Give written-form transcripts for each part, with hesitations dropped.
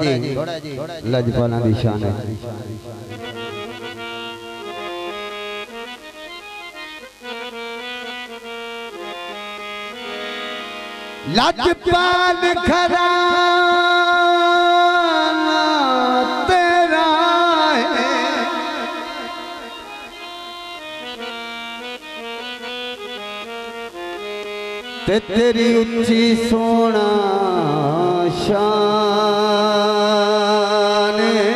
जी लजपाला दी शान है। लजपाल घराना तेरा है, ते तेरी उच्ची सोना शान है।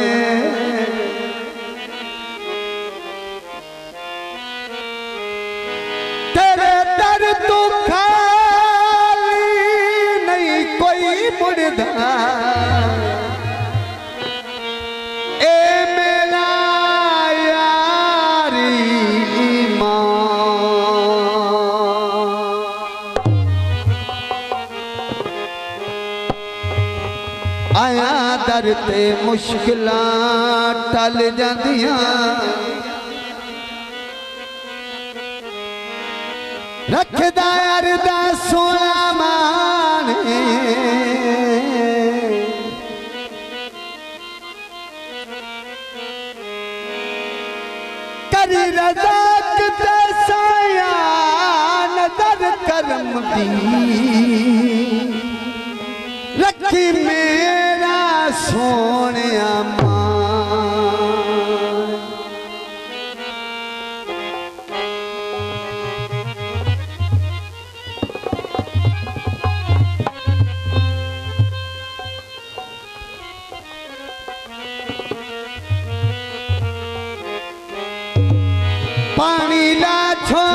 तेरे दर तो खाली नहीं कोई मुड़दा, ए मेरा यारी आया दर ते मुश्किलां टल जांदियां, रखदा अरदा सोना मान करी रज़ा किते साया नज़र करम दी, रखी मेरा सोने पानी ला छोड़ी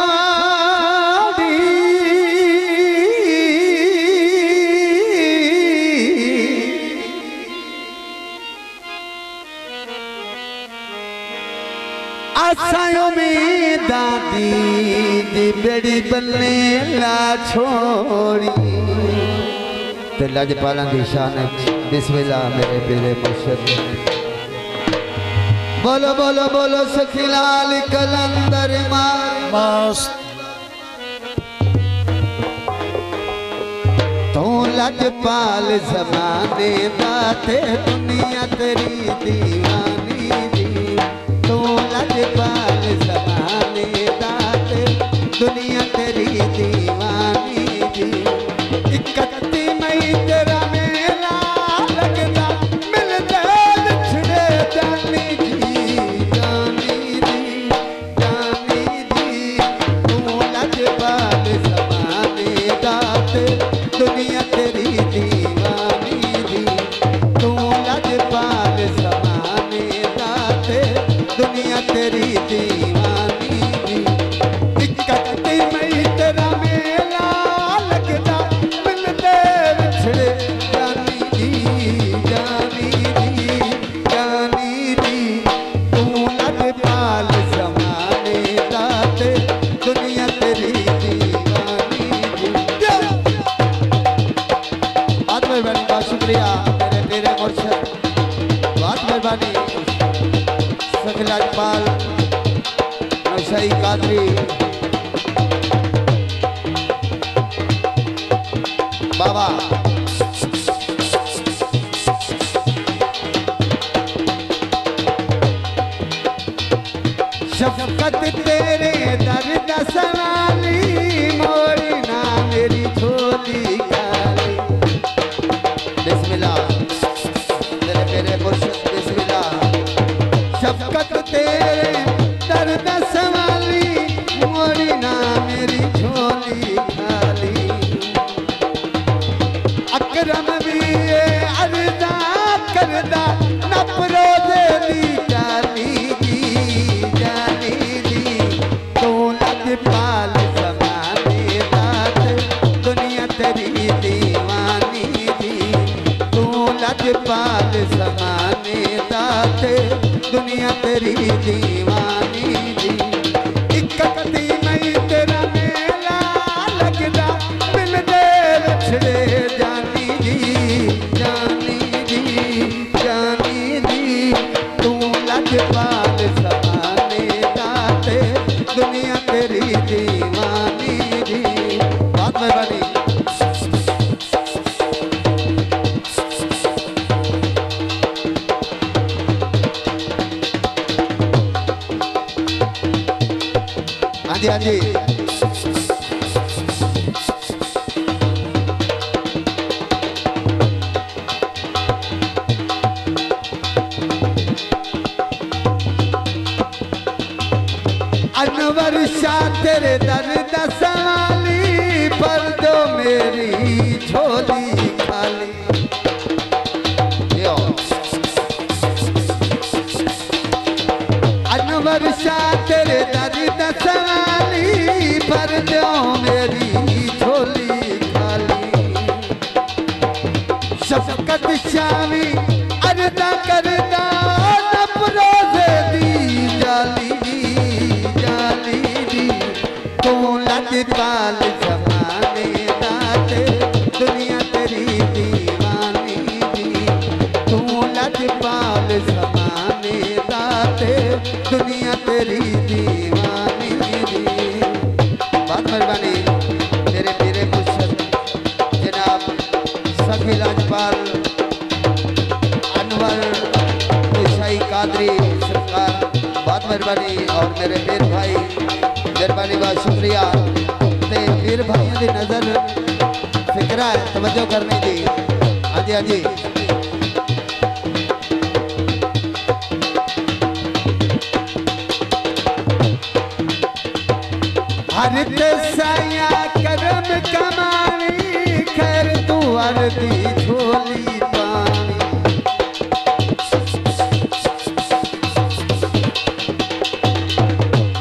आसायों में दादी दी बेड़ी बल्ले ला छोड़ी। ते लजपाला दी शान बिस्मिल्लाह मेरे पीरे मुर्शिद। बोलो बोलो बोलो सखीलाल कलंदर मस्त। तू लजपाल ज़माने दाते दुनिया तेरी दीवानी दी, तू लजपाल ज़माने दाते दुनिया तेरी दीवानी दी। 31 मई तेरा मेला लगदा, मिलदे बिछड़े जानी दुनिया तेरी दीवानी दी, तू लजपाल ज़माने दाते दुनिया तेरी दीवानी दी। 31 मई तेरा मेला लगदा, मिलदे बिछड़े जानी दी जानी दी जानी दी। तू लजपाल ज़माने दाते दुनिया तेरी दीवानी दी। मेहरबानी का शुक्रिया मेरे तेरे मुर्शिद, बहुत मेहरबानी सखी लजपाल नौशाई कादरी बाबा। शफकत तेरे दर्द सवाली, मोरी ना मेरी झोली खाली। बिस्मिल्लाह तेरे मेरे मुर्शिद बिस्मिल्लाह। शफकत तेरे दर्द सवाली, मोरी ना मेरी झोली खाली। अकरम भी ये अर्ज़ा करदा, नप रोज़े दी जानी दी जानी दी। तू लजपाल ज़माने दाते दुनिया तेरी दीवानी दी, तू लजपाल ज़माने दाते दुनिया तेरी दीवानी दी। 31 मई तेरा मेला लगदा, मिलदे बिछड़े जानी दी जानी दी जानी दी। तू लजपाल ज़माने दाते दुनिया तेरी दीवानी दी। बहुत मेहरबानी जी हाँ जी। अनवर शाह तेरे दर्द सवाली पर दो मेरी झोली खाली। अनवर शाह तेरे दर्द सवाली पर दो मेरी झोली खाली। शफकत शामी अर्दा करदा नब रोज़े दी जाली पाल ज़माने दाते दुनिया तेरी दीवानी दी। तू लजपाल ज़माने दाते दुनिया तेरी दीवानी दी। बहुत मेहरबानी मेरे पीरे मुर्शिद जनाब सखी लाजपाल अनवर मुशाई कादरी सरकार, बहुत मेहरबानी। और मेरे वीर भाई मेहरबानी व शुक्रिया। वीर भाइयों की नजर फिक्रा है, तवज्जो करनी थी। हाँ जी हाँ जी। हर साया करम कमानी खैर तू अर्दी झोली पानी।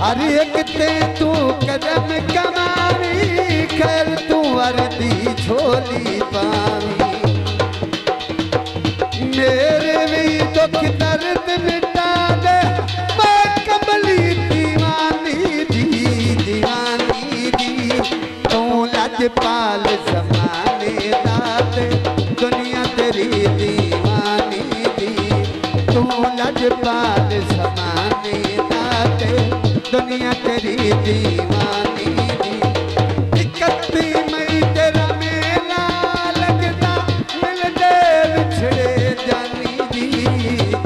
हर एक ते तू कदम कमानी खैर तू अर्दी झोली पानी। मेरे भी दुख दर्द मिटा दे मैं कमली दीवानी दी दीवानी दी। तू लजपाल ज़माने दाते दुनिया तेरी दीवानी दी। तू लजपाल ज़माने दाते दुनिया तेरी दीवानी दी। 31 मई तेरा मेला लगता मिलते बिछड़े जानी दी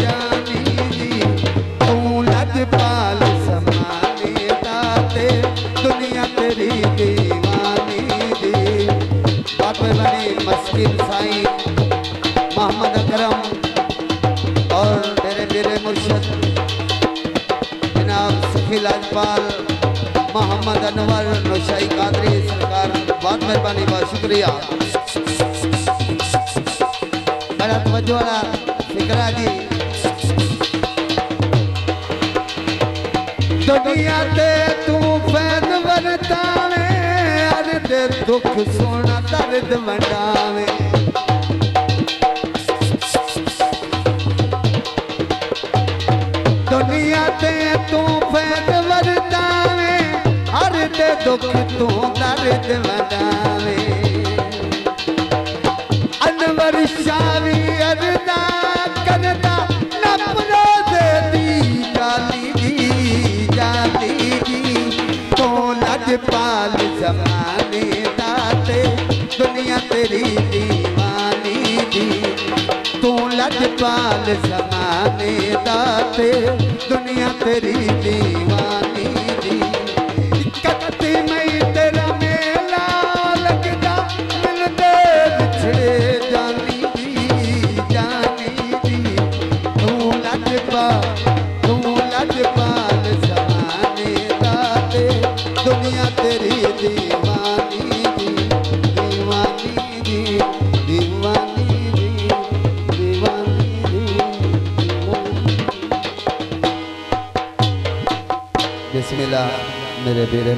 जानी दी। तू लजपाल ज़माने दाते दुनिया तेरी दीवानी दी। बात बनी मस्किन साईं मोहम्मद अकरम और मेरे मेरे मुर्शिद जनाब सखी लाजपाल मोहम्मद अनवर नौशाई कादरी सरकार, बहुत मेहरबानी बहुत शुक्रिया। बड़ा तवज्जो वाला फिक्रा जी। दुनिया ते तू फैद वरतावे अर्दे दुख सोना दर्द वंडावे। दुनिया ते तू फैद वरतावे हर दे दुख तू दर्द वंडावे। अनवर शावी अर्दा करदा नब रोज़े दी जाली दी। तू लजपाल ज़माने दाते दुनिया तेरी दीवानी दी। तू लजपाल ज़माने दाते दुनिया तेरी दीवानी दी। 31 मई तेरा मेला लगदा मिलते बिछड़े जानी दी। तू लजपाल ज़माने दाते दुनिया तेरी दीवानी दी दीवानी दी दीवानी दी दीवानी दी। बिस्मिल्लाह मेरे बेरे